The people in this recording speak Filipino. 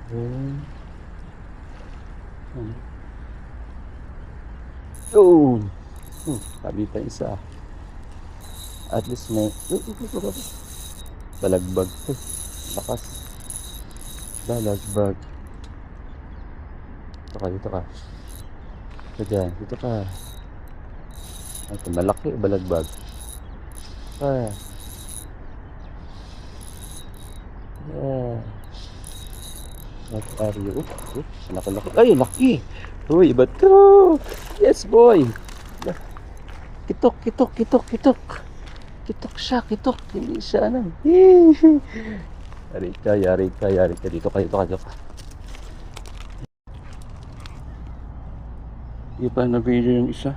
Hmm. Oh! Sabi pa isa. At least may... Balagbag to. Lakas. Balagbag. Dito ka, dito ka. Dito dyan, dito ka. Ito, malaki balagbag. Ah. Yeah. What are you? Laki-laki. Ay, laki! Uy, iba to! Yes, boy! Kitok, kitok, kitok, kitok. Kitok siya, kitok. Hindi siya ano. Yari ka, yari ka, yari ka. Dito ka, dito ka, dito ka. Hindi pa na-video yung isa.